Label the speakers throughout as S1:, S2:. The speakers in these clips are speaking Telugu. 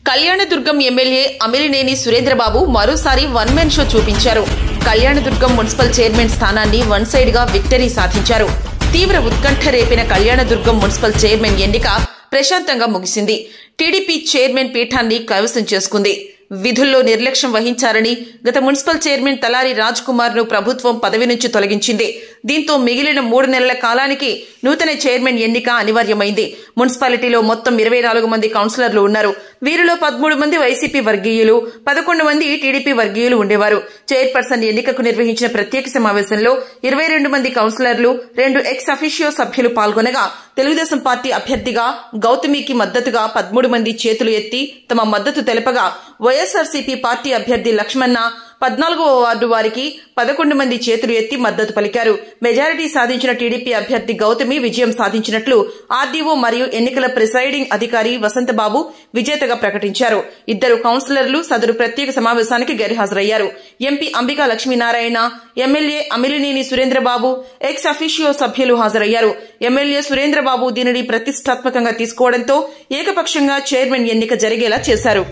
S1: కళ్యాణదుర్గం ఎమ్మెల్యే అమిలినేని సురేంద్రబాబు మరోసారి వన్ మెన్ షో చూపించారు. కళ్యాణదుర్గం మున్సిపల్ చైర్మన్ స్థానాన్ని వన్ సైడ్ గా విక్టరీ సాధించారు. తీవ్ర ఉత్కంఠ రేపిన కళ్యాణదుర్గం మున్సిపల్ చైర్మన్ ఎన్నిక ప్రశాంతంగా ముగిసింది. టీడీపీ చైర్మన్ పీఠాన్ని కైవసం చేసుకుంది. విధుల్లో నిర్లక్ష్యం వహించారని గత మున్సిపల్ చైర్మన్ తలారి రాజ్ కుమార్ ను ప్రభుత్వం పదవి నుంచి తొలగించింది. దీంతో మిగిలిన 3 నెలల కాలానికి నూతన చైర్మన్ ఎన్నిక అనివార్యమైంది. మున్సిపాలిటీలో మొత్తం 24 మంది కౌన్సిలర్లు ఉన్నారు. వీరిలో 13 మంది వైసీపీ వర్గీయులు, 11 మంది టీడీపీ వర్గీయులు ఉండేవారు. చైర్పర్సన్ ఎన్నికకు నిర్వహించిన ప్రత్యేక సమావేశంలో 22 మంది కౌన్సిలర్లు, 2 ఎక్స్ అఫిషియో సభ్యులు పాల్గొనగా తెలుగుదేశం పార్టీ అభ్యర్థిగా గౌతమికి మద్దతుగా 13 మంది చేతులు ఎత్తి తమ మద్దతు తెలపగా, వైఎస్ఆర్సీపీ పార్టీ అభ్యర్థి లక్ష్మణ 14వ వార్డు వారికి 11 మంది చేతులు ఎత్తి మద్దతు పలికారు. మెజారిటీ సాధించిన టీడీపీ అభ్యర్థి గౌతమి విజయం సాధించినట్లు ఆర్డీఓ మరియు ఎన్నికల ప్రిసైడింగ్ అధికారి వసంతబాబు విజేతగా ప్రకటించారు. 2 కౌన్సిలర్లు సదరు ప్రత్యేక సమావేశానికి గైర్హాజరయ్యారు. MP Ambika Lakshminarayana, MLA Amilineni Surendrababu, ex officio సభ్యులు హాజరయ్యారు. ఎమ్మెల్యే సురేంద్రబాబు దీనిని ప్రతిష్టాత్మకంగా తీసుకోవడంతో ఏకపక్షంగా చైర్మన్ ఎన్నిక జరిగేలా చేశారు.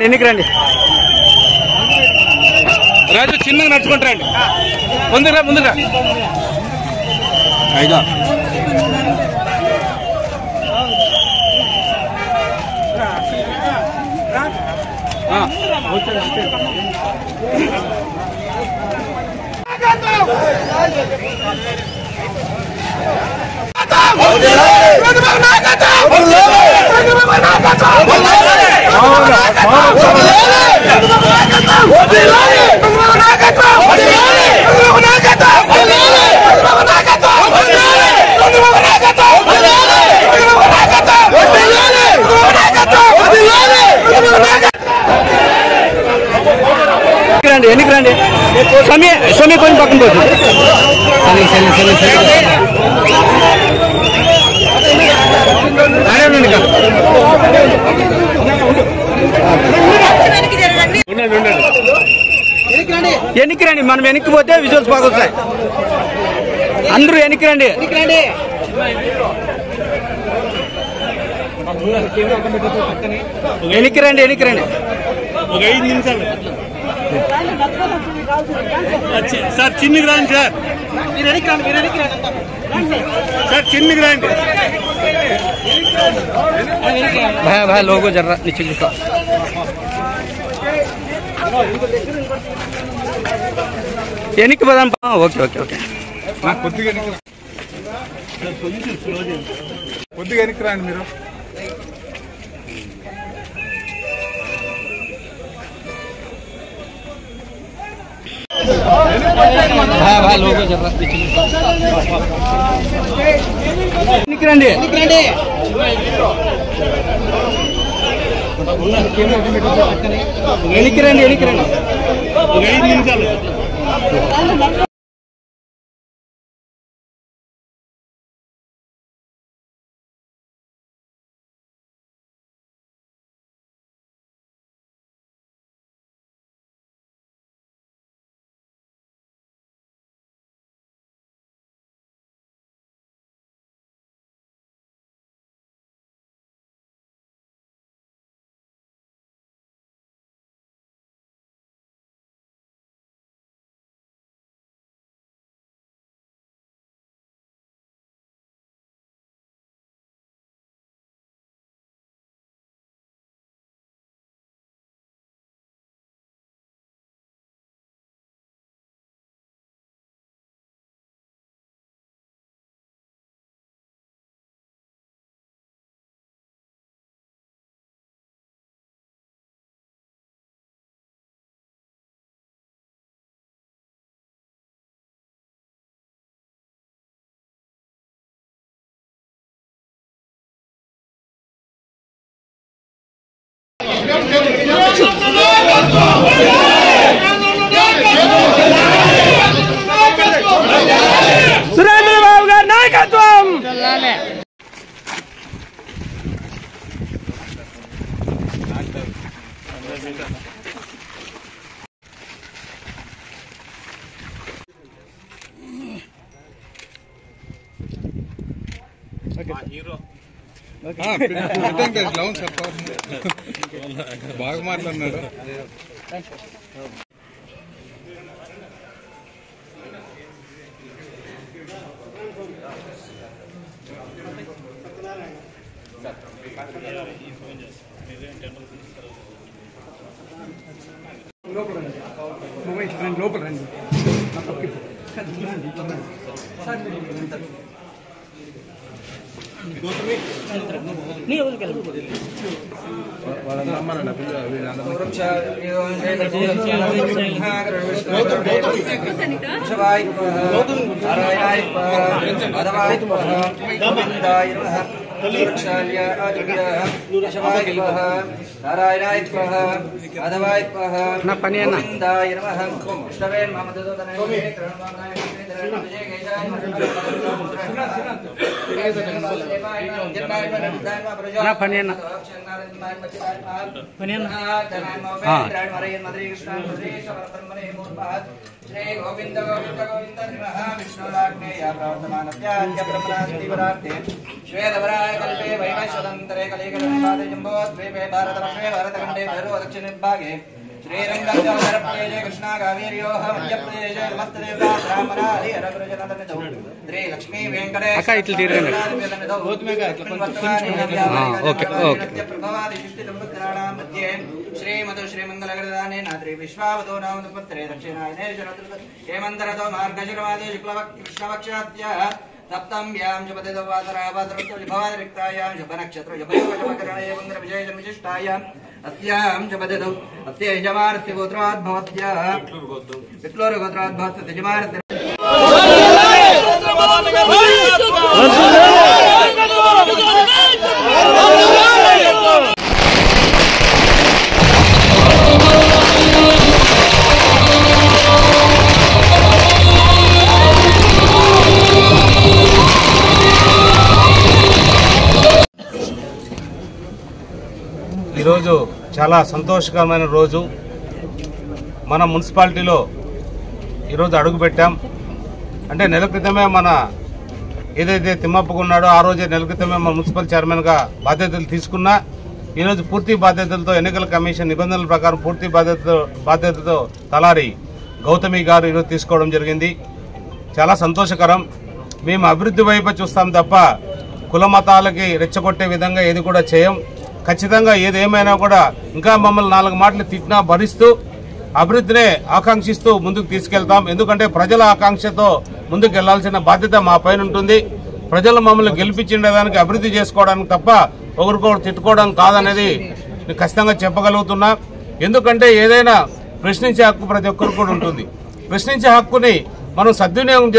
S2: ఎన్నికరండి రాజు చిన్నగా నడుచుకుంటారండి. ముందుగా ఐదా ఎన్నికరండి సమయ కొంచెం పక్కన పోతుంది. ఎన్నికరండి మనం వెనక్కిపోతే విజువల్స్ బాగా వస్తాయి. అందరూ ఎన్నికరండి. ఎన్నికరండి
S3: ఒక 5 నిమిషాలు సార్. చిన్నకి రాండి సార్. సార్ చిన్నకి రాండి.
S2: भाई लोगो जरा नीचे लिखा ఎన్నిక పదాం. ఓకే
S3: కొద్దిగా ఎన్నిక రాండి మీరు.
S2: भाई लोगो जरा नीचे लिखा ఎన్నికరండి.
S3: ఒక 5 నిమిషాలు బాగా మాట్లాడినాడు.
S2: లోపల రండి. నా పని
S4: श्री गोविंद गोविंद गोविंद विष्णुराज्ञेय प्रवर्तमानस्याद्य ब्रह्मणास्तिवरार्थे श्वेतवराय कल्पे वैवस्वतन्त्रे कलिकलपादे जम्बोद्वीपे भारतवर्षे भारतखण्डे भैरव दक्षिणविभागे श्रीरङ्गजलधरप्रदेशे कृष्णाकावेर्योः मध्यप्रदेशे नमस्तदेवता ब्राह्मणा हरिहरगुरुजनदनिधौ श्री लक्ष्मी वेङ्कटेश प्रभवादिशिष्टिलम्बुत्राणां मध्ये श्रीमधु श्रीमङ्गलगरदानेन श्री विश्वावतो नाम पत्रे दक्षिणायने हेमन्तरतो मार्गशिरमादे शुक्लकृष्णपक्षाद्यः सप्तम्यां शुभदितो वासरावासरतो भवादिरिक्तायां शुभनक्षत्र शुभयोगशुभकरणे मङ्गलविजयविशिष्टायाम् अस्यां शुभदितो अस्य यजमानस्य गोत्राद्भवत्याः विक्लोरगोत्राद्भवस्य यजमानस्य
S5: ఈరోజు చాలా సంతోషకరమైన రోజు. మన మున్సిపాలిటీలో ఈరోజు అడుగుపెట్టాం. అంటే నెల క్రితమే మన ఏదైతే తిమ్మప్పకు ఉన్నాడో ఆ రోజే నెల క్రితమే మన మున్సిపల్ చైర్మన్గా బాధ్యతలు తీసుకున్నా. ఈరోజు పూర్తి బాధ్యతలతో ఎన్నికల కమిషన్ నిబంధనల ప్రకారం పూర్తి బాధ్యతతో తలారి గౌతమి గారు ఈరోజు తీసుకోవడం జరిగింది. చాలా సంతోషకరం. మేము అభివృద్ధి వైపు చూస్తాం తప్ప కుల మతాలకి రెచ్చగొట్టే విధంగా ఏది కూడా చేయం. ఖచ్చితంగా ఏదేమైనా కూడా ఇంకా మమ్మల్ని 4 మాటలు తిట్టినా భరిస్తూ అభివృద్ధినే ఆకాంక్షిస్తూ ముందుకు తీసుకెళ్తాం. ఎందుకంటే ప్రజల ఆకాంక్షతో ముందుకు వెళ్లాల్సిన బాధ్యత మా పైన ఉంటుంది. ప్రజలు మమ్మల్ని గెలిపించేదానికి అభివృద్ధి చేసుకోవడానికి తప్ప ఒకరికొకరు తిట్టుకోవడం కాదనేది ఖచ్చితంగా చెప్పగలుగుతున్నా. ఎందుకంటే ఏదైనా ప్రశ్నించే హక్కు ప్రతి ఒక్కరికి కూడా ఉంటుంది. ప్రశ్నించే హక్కుని మనం సద్వినియోగం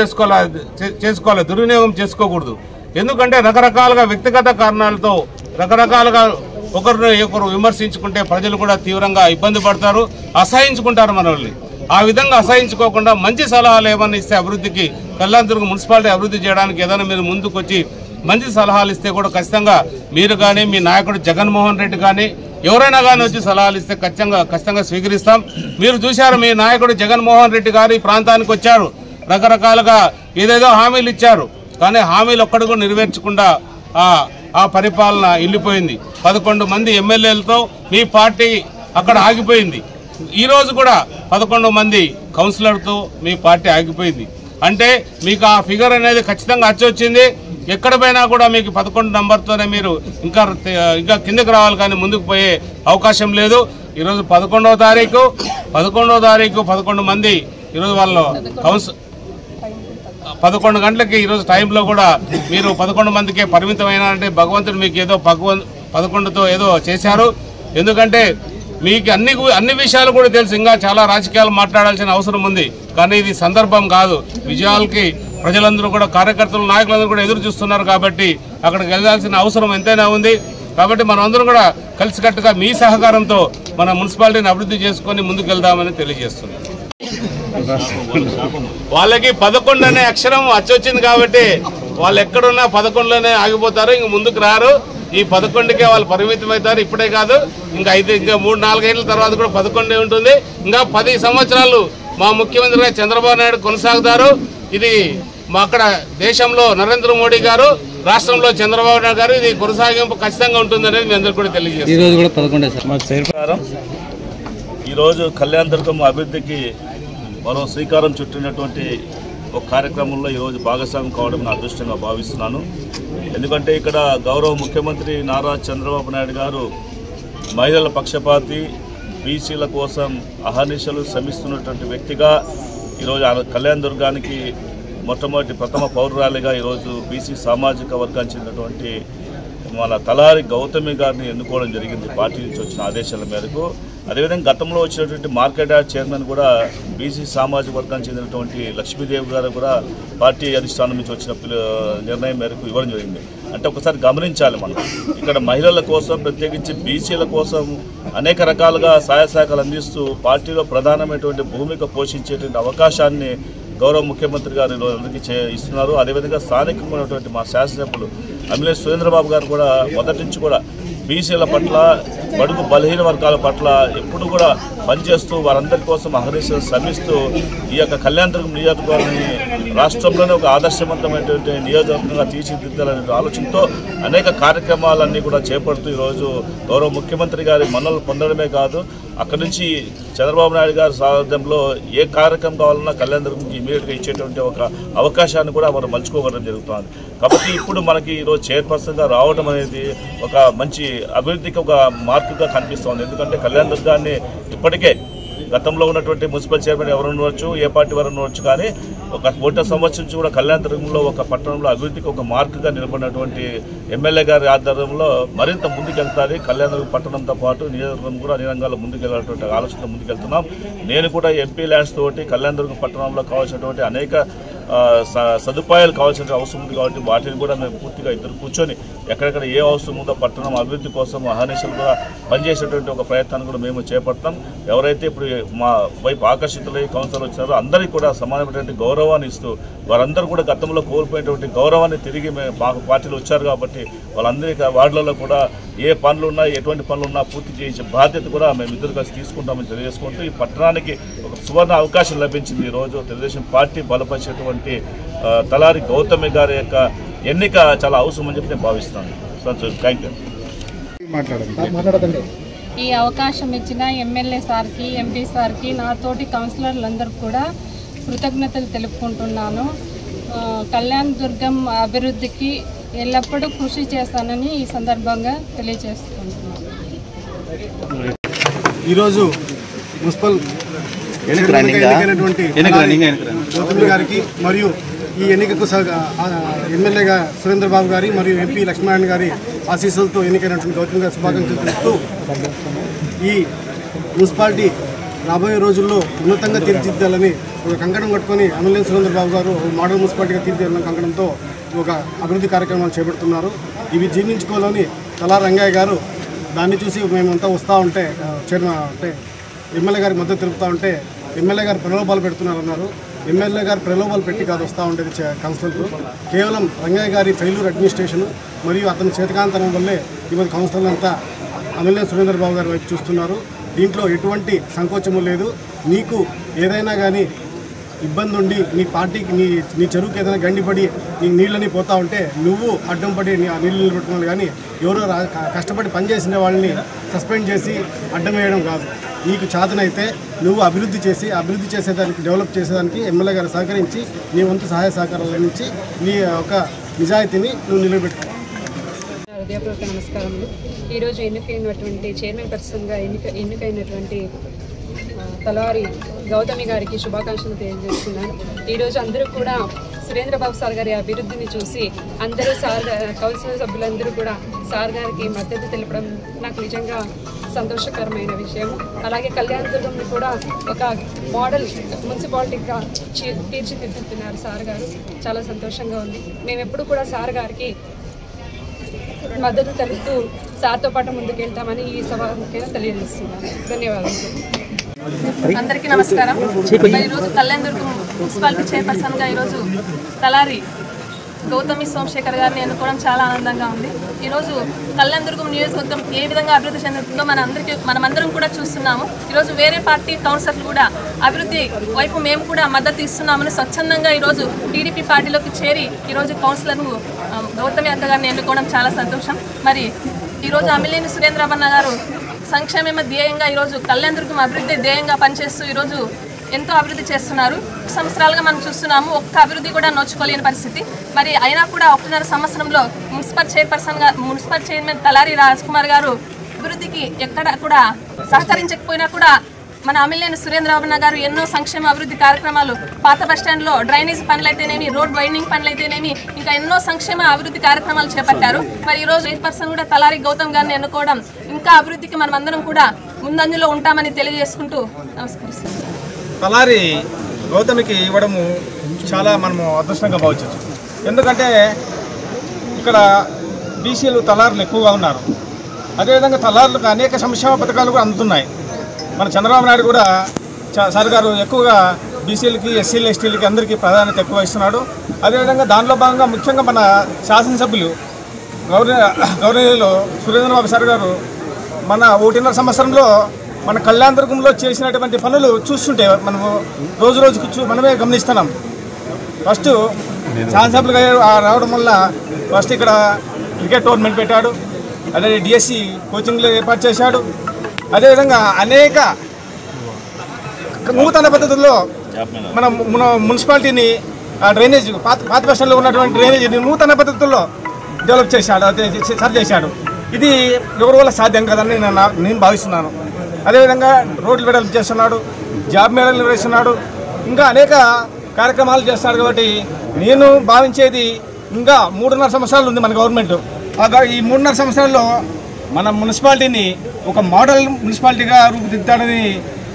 S5: చేసుకోవాలి, దుర్వినియోగం చేసుకోకూడదు. ఎందుకంటే రకరకాలుగా వ్యక్తిగత కారణాలతో రకరకాలుగా ఒకరు విమర్శించుకుంటే ప్రజలు కూడా తీవ్రంగా ఇబ్బంది పడతారు, అసహించుకుంటారు మనల్ని. ఆ విధంగా అసహించుకోకుండా మంచి సలహాలు ఏమన్నా ఇస్తే అభివృద్ధికి కళ్యాణదుర్గం మున్సిపాలిటీ అభివృద్ధి చేయడానికి ఏదైనా మీరు ముందుకు వచ్చి మంచి సలహాలు ఇస్తే కూడా ఖచ్చితంగా మీరు కానీ మీ నాయకుడు జగన్మోహన్ రెడ్డి కానీ ఎవరైనా కానీ వచ్చి సలహాలు ఇస్తే ఖచ్చితంగా స్వీకరిస్తాం. మీరు చూశారు, మీ నాయకుడు జగన్మోహన్ రెడ్డి గారు ఈ ప్రాంతానికి వచ్చారు, రకరకాలుగా ఏదేదో హామీలు ఇచ్చారు. కానీ హామీలు ఒక్కడు కూడా నెరవేర్చకుండా ఆ పరిపాలన వెళ్ళిపోయింది. 11 మంది ఎమ్మెల్యేలతో మీ పార్టీ అక్కడ ఆగిపోయింది. ఈరోజు కూడా 11 మంది కౌన్సిలర్తో మీ పార్టీ ఆగిపోయింది. అంటే మీకు ఆ ఫిగర్ అనేది ఖచ్చితంగా అచ్చొచ్చింది. ఎక్కడ పోయినా కూడా మీకు 11 నంబర్తోనే మీరు ఇంకా కిందకి రావాలి, కానీ ముందుకు పోయే అవకాశం లేదు. ఈరోజు 11వ తారీఖు 11 మంది ఈరోజు వాళ్ళు 11 గంటలకి ఈరోజు టైంలో కూడా మీరు 11 మందికే పరిమితమైనారంటే భగవంతుడు మీకు ఏదో 11తో ఏదో చేశారు. ఎందుకంటే మీకు అన్ని విషయాలు కూడా తెలుసు. ఇంకా చాలా రాజకీయాలు మాట్లాడాల్సిన అవసరం ఉంది, కానీ ఇది సందర్భం కాదు. విజయాలకి ప్రజలందరూ కూడా, కార్యకర్తలు నాయకులందరూ కూడా ఎదురు చూస్తున్నారు. కాబట్టి అక్కడికి వెళ్ళాల్సిన అవసరం ఎంతైనా ఉంది. కాబట్టి మనం అందరం కూడా కలిసికట్టుగా మీ సహకారంతో మన మున్సిపాలిటీని అభివృద్ధి చేసుకొని ముందుకు వెళ్దామని తెలియజేస్తున్నాం. వాళ్ళకి 11 అనే అక్షరం అచ్చొచ్చింది కాబట్టి వాళ్ళు ఎక్కడున్నా 11లోనే ఆగిపోతారు, ఇంక ముందుకు రారు. ఈ 11కే వాళ్ళు పరిమితం అవుతారు. ఇప్పుడే కాదు, ఇంకా 3-4 ఏళ్ళ తర్వాత కూడా 11 ఉంటుంది. ఇంకా 10 సంవత్సరాలు మా ముఖ్యమంత్రిగా చంద్రబాబు నాయుడు కొనసాగుతారు. ఇది మా అక్కడ దేశంలో నరేంద్ర మోడీ గారు రాష్ట్రంలో చంద్రబాబు నాయుడు గారు ఇది కొనసాగింపు ఖచ్చితంగా ఉంటుందనేది మీ అందరికీ కూడా తెలియజేస్తారు.
S2: ఈరోజు కూడా 11
S6: ఈరోజు కళ్యాణదుర్గం అభివృద్ధికి మరో శ్రీకారం చుట్టినటువంటి ఒక కార్యక్రమంలో ఈరోజు భాగస్వామ్యం కావడం నా అదృష్టంగా భావిస్తున్నాను. ఎందుకంటే ఇక్కడ గౌరవ ముఖ్యమంత్రి నారా చంద్రబాబు నాయుడు గారు మహిళల పక్షపాతి, బీసీల కోసం అహర్నిశలు శ్రమిస్తున్నటువంటి వ్యక్తిగా ఈరోజు కళ్యాణదుర్గానికి మొట్టమొదటి ప్రథమ పౌరురాలిగా ఈరోజు బీసీ సామాజిక వర్గానికి చెందినటువంటి మన తలారి గౌతమి గారిని ఎన్నుకోవడం జరిగింది పార్టీ నుంచి వచ్చిన ఆదేశాల మేరకు. అదేవిధంగా గతంలో వచ్చినటువంటి మార్కెట్ యార్డ్ చైర్మన్ కూడా బీసీ సామాజిక వర్గానికి చెందినటువంటి లక్ష్మీదేవి గారు కూడా పార్టీ అధిష్టానం నుంచి వచ్చిన నిర్ణయం మేరకు ఇవ్వడం జరిగింది. అంటే ఒకసారి గమనించాలి, మనం ఇక్కడ మహిళల కోసం ప్రత్యేకించి బీసీల కోసం అనేక రకాలుగా సహాయ సహకారాలు అందిస్తూ పార్టీలో ప్రధానమైనటువంటి భూమిక పోషించేటువంటి అవకాశాన్ని గౌరవ ముఖ్యమంత్రి గారు అందరికీ ఇస్తున్నారు. అదేవిధంగా స్థానికంగా ఉన్నటువంటి మా శాసనసభ్యులు అమిలే సురేంద్రబాబు గారు కూడా మొదటి నుంచి కూడా బీసీల పట్ల, బడుగు బలహీన వర్గాల పట్ల ఎప్పుడు కూడా పనిచేస్తూ వారందరి కోసం అహర్నిశలు శ్రమిస్తూ ఈ యొక్క కళ్యాణదుర్గం నియోజకవర్గాన్ని రాష్ట్రంలోనే ఒక ఆదర్శవంతమైనటువంటి నియోజకవర్గంగా తీర్చిదిద్దాలనే ఆలోచనతో అనేక కార్యక్రమాలన్నీ కూడా చేపడుతూ ఈరోజు గౌరవ ముఖ్యమంత్రి గారి మన్ననలు పొందడమే కాదు, అక్కడి నుంచి చంద్రబాబు నాయుడు గారి సారథ్యంలో ఏ కార్యక్రమం కావాలన్నా కళ్యాణదుర్గంకి ఇమీడియట్గా ఇచ్చేటువంటి ఒక అవకాశాన్ని కూడా మనం మలుచుకోవడం జరుగుతుంది. కాబట్టి ఇప్పుడు మనకి ఈరోజు చైర్పర్సన్గా రావడం అనేది ఒక మంచి అభివృద్ధికి ఒక మార్పుగా కనిపిస్తోంది. ఎందుకంటే కళ్యాణదుర్గాన్ని ఇప్పటికే గతంలో ఉన్నటువంటి మున్సిపల్ చైర్మన్ ఎవరు ఉండవచ్చు, ఏ పార్టీ వారు ఉండవచ్చు, కానీ ఒక 1 సంవత్సరం నుంచి కూడా కళ్యాణదుర్గంలో ఒక పట్టణంలో అభివృద్ధికి ఒక మార్కుగా నిలబడినటువంటి ఎమ్మెల్యే గారి ఆధ్వర్యంలో మరింత ముందుకెళ్తారు. కళ్యాణదుర్గం పట్టణంతో పాటు నియోజకవర్గం కూడా అన్ని రంగాల్లో ముందుకెళ్ళేటువంటి ఆలోచనతో ముందుకెళ్తున్నాం. నేను కూడా ఎంపీ ల్యాండ్స్ తోటి కళ్యాణదుర్గం పట్టణంలో కావాల్సినటువంటి అనేక సదుపాయాలు కావాల్సిన అవసరం ఉంది. కాబట్టి వాటిని కూడా మేము పూర్తిగా ఇద్దరు కూర్చొని ఎక్కడెక్కడ ఏ అవసరం ఉందో పట్టణం అభివృద్ధి కోసం అహర్నిశలు కూడా పనిచేసేటువంటి ఒక ప్రయత్నాన్ని కూడా మేము చేపడతాం. ఎవరైతే ఇప్పుడు మా వైపు ఆకర్షితులై కౌన్సిలర్ వచ్చారో అందరికీ కూడా సమానమైనటువంటి గౌరవాన్ని ఇస్తూ వారందరూ కూడా గతంలో కోల్పోయినటువంటి గౌరవాన్ని తిరిగి మాకు పార్టీలు వచ్చారు కాబట్టి వాళ్ళందరికీ వార్డులలో కూడా ఏ పనులు ఉన్నా, ఎటువంటి పనులు ఉన్నా పూర్తి చేసే బాధ్యత కూడా మేము ఇద్దరు కలిసి తీసుకుంటామని తెలియజేసుకుంటూ ఈ పట్టణానికి ఒక సువర్ణ అవకాశం లభించింది. ఈరోజు తెలుగుదేశం పార్టీ బలపరిచేటువంటి తలారి గౌతమి గారి యొక్క ఎన్నిక చాలా అవసరం అని చెప్పి నేను భావిస్తాను. Thank you.
S7: ఈ అవకాశం ఇచ్చిన ఎమ్మెల్యే సార్కి, ఎంపీ సార్కి, నాతోటి కౌన్సిలర్లందరూ కూడా కృతజ్ఞతలు తెలుపుకుంటున్నాను. కళ్యాణదుర్గం అభివృద్ధికి ఎల్లప్పుడూ కృషి చేస్తానని ఈ సందర్భంగా తెలియజేసుకుంటున్నాను.
S8: ఈరోజు మున్సిపల్ ఎన్నికైనటువంటి గౌతమి గారికి మరియు ఈ ఎన్నికకు ఎమ్మెల్యేగా సురేంద్రబాబు గారి మరియు ఎంపీ లక్ష్మీనారాయణ గారి ఆశీస్సులతో ఎన్నికైనటువంటి గౌతమి గారి శుభాకాంక్షలు తెలుపుతూ ఈ మున్సిపాలిటీ రాబోయే రోజుల్లో ఉన్నతంగా తీర్చిదిద్దాలని ఒక కంకణం కట్టుకొని అమిలే సురేంద్రబాబు గారు మోడల్ మున్సిపాలిటీగా తీర్చిదిద్దాలన్న కంకణంతో ఒక అభివృద్ధి కార్యక్రమాలు చేపడుతున్నారు. ఇవి జీర్ణించుకోవాలని తలా రంగయ్య గారు దాన్ని చూసి మేమంతా వస్తూ ఉంటే అంటే ఎమ్మెల్యే గారికి మద్దతు తెలుపుతూ ఉంటే ఎమ్మెల్యే గారు ప్రలోభాలు పెడుతున్నారన్నారు. ఎమ్మెల్యే గారు ప్రలోభాలు పెట్టి కాదు వస్తూ ఉండేది కౌన్సిలర్లు. కేవలం రంగయ్య గారి ఫెయిల్యూర్ అడ్మినిస్ట్రేషన్ మరియు అతని చేతకాంతనం వల్లే ఈరోజు కౌన్సిలర్లు అంతా అమిలే సురేంద్రబాబు గారి వైపు చూస్తున్నారు. దీంట్లో ఎటువంటి సంకోచము లేదు. నీకు ఏదైనా కానీ ఇబ్బంది ఉండి నీ పార్టీకి నీ చెరువుకి ఏదైనా గండిపడి నీ నీళ్ళని పోతా ఉంటే నువ్వు అడ్డం పడి ఆ నీళ్ళు నిలబెట్టుకోవాలి, కానీ ఎవరో కష్టపడి పనిచేసిన వాళ్ళని సస్పెండ్ చేసి అడ్డం వేయడం కాదు. నీకు చేతనైతే నువ్వు అభివృద్ధి చేసేదానికి డెవలప్ చేసేదానికి ఎమ్మెల్యే గారు సహకరించి నీ వంతు సహాయ సహకారాలు అందించి నీ ఒక నిజాయితీని నువ్వు నిలబెట్టుకో.
S7: హృదయపూర్వక నమస్కారములు. ఈరోజు ఎన్నికైనటువంటి చైర్మన్ పర్సన్గా ఎన్నికైనటువంటి తలారి గౌతమి గారికి శుభాకాంక్షలు తెలియజేస్తున్నాను. ఈరోజు అందరూ కూడా సురేంద్రబాబు సార్ గారి అభివృద్ధిని చూసి అందరూ కౌన్సిల్ సభ్యులందరూ కూడా సార్ గారికి మద్దతు తెలపడం నాకు నిజంగా సంతోషకరమైన విషయం. అలాగే కళ్యాణదుర్గంని కూడా ఒక మోడల్ మున్సిపాలిటీగా తీర్చిదిద్దుతున్నారు సార్ గారు. చాలా సంతోషంగా ఉంది. మేము ఎప్పుడు కూడా సార్ గారికి మద్దతు తెలుపుతూ సార్తో పాటు ముందుకెళ్తామని ఈ సభ తెలియజేస్తున్నాను. ధన్యవాదాలు.
S9: అందరికీ నమస్కారం. ఈరోజు కళ్యాణదుర్గం మున్సిపాలిటీ చైర్పర్సన్గా ఈరోజు తలారి గౌతమి సోమశేఖర్ గారిని ఎన్నుకోవడం చాలా ఆనందంగా ఉంది. ఈరోజు కళ్యాణదుర్గం నియోజకవర్గం ఏ విధంగా అభివృద్ధి చెందుతుందో మనమందరం కూడా చూస్తున్నాము. ఈరోజు వేరే పార్టీ కౌన్సిలర్లు కూడా అభివృద్ధి వైపు మేము కూడా మద్దతు ఇస్తున్నామని స్వచ్ఛందంగా ఈరోజు టీడీపీ పార్టీలోకి చేరి ఈరోజు కౌన్సిలర్ను గౌతమి అక్క గారిని ఎన్నుకోవడం చాలా సంతోషం. మరి ఈరోజు అమిలినేని సురేంద్రబాబు గారు సంక్షేమ ధ్యేయంగా ఈరోజు కళ్యాణదుర్గం అభివృద్ధి ధ్యేయంగా పనిచేస్తూ ఈరోజు ఎంతో అభివృద్ధి చేస్తున్నారు. సంవత్సరాలుగా మనం చూస్తున్నాము, ఒక్క అభివృద్ధి కూడా నోచుకోలేని పరిస్థితి. మరి అయినా కూడా 1.5 సంవత్సరంలో మున్సిపల్ చైర్మన్ తలారి రాజ్కుమార్ గారు అభివృద్ధికి ఎక్కడ కూడా సహకరించకపోయినా కూడా మన అమిలినేని సురేంద్రబాబు గారు ఎన్నో సంక్షేమ అభివృద్ధి కార్యక్రమాలు, పాత బస్టాండ్లో డ్రైనేజ్ పనులైతేనేమి, రోడ్ వైండింగ్ పనులైతేనేమి, ఇంకా ఎన్నో సంక్షేమ అభివృద్ధి కార్యక్రమాలు చేపట్టారు. మరి ఈరోజు చైర్పర్సన్ కూడా తలారి గౌతమ్ గారిని ఎన్నుకోవడం ఇంకా అభివృద్ధికి మనం అందరం కూడా ముందంజలో ఉంటామని తెలియజేసుకుంటూ నమస్కరిస్తున్నాం.
S10: తలారి గౌతమికి ఇవ్వడము చాలా మనము అదృష్టంగా భావించవచ్చు. ఎందుకంటే ఇక్కడ బీసీలు తలారులు ఎక్కువగా ఉన్నారు. అదేవిధంగా తలారులకు అనేక సంక్షేమ పథకాలు కూడా అందుతున్నాయి. మన చంద్రబాబు నాయుడు కూడా సార్ గారు ఎక్కువగా బీసీలకి, ఎస్సీలు, ఎస్టీలకి అందరికీ ప్రాధాన్యత ఎక్కువ ఇస్తున్నాడు. అదేవిధంగా దానిలో భాగంగా ముఖ్యంగా మన శాసనసభ్యులు గౌరవనీయులు సురేంద్రబాబు సార్ గారు మన 1.5 సంవత్సరంలో మన కళ్యాణదుర్గంలో చేసినటువంటి పనులు చూస్తుంటే మనము రోజు రోజుకు మనమే గమనిస్తున్నాం. ఫస్ట్ శాసనసభ్యులుగా రావడం వల్ల ఫస్ట్ ఇక్కడ క్రికెట్ టోర్నమెంట్ పెట్టాడు. అదే డిఎస్సి కోచింగ్లు ఏర్పాటు చేశాడు. అదేవిధంగా అనేక నూతన పద్ధతుల్లో మన మున్సిపాలిటీని డ్రైనేజ్ పాత బస్టాండ్లో ఉన్నటువంటి డ్రైనేజీని నూతన పద్ధతుల్లో డెవలప్ చేశాడు, సరి చేశాడు. ఇది ఎవరి వల్ల సాధ్యం కాదని నేను భావిస్తున్నాను. అదేవిధంగా రోడ్లు వెడల్పు చేస్తున్నాడు, జాబ్ మేళలు నిర్వహిస్తున్నాడు, ఇంకా అనేక కార్యక్రమాలు చేస్తాడు. కాబట్టి నేను భావించేది ఇంకా 3.5 సంవత్సరాలు ఉంది మన గవర్నమెంట్. ఈ 3.5 సంవత్సరాల్లో మన మున్సిపాలిటీని ఒక మోడల్ మున్సిపాలిటీగా రూపుదిద్దాడని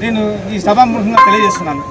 S10: నేను ఈ సభాముఖంగా తెలియజేస్తున్నాను.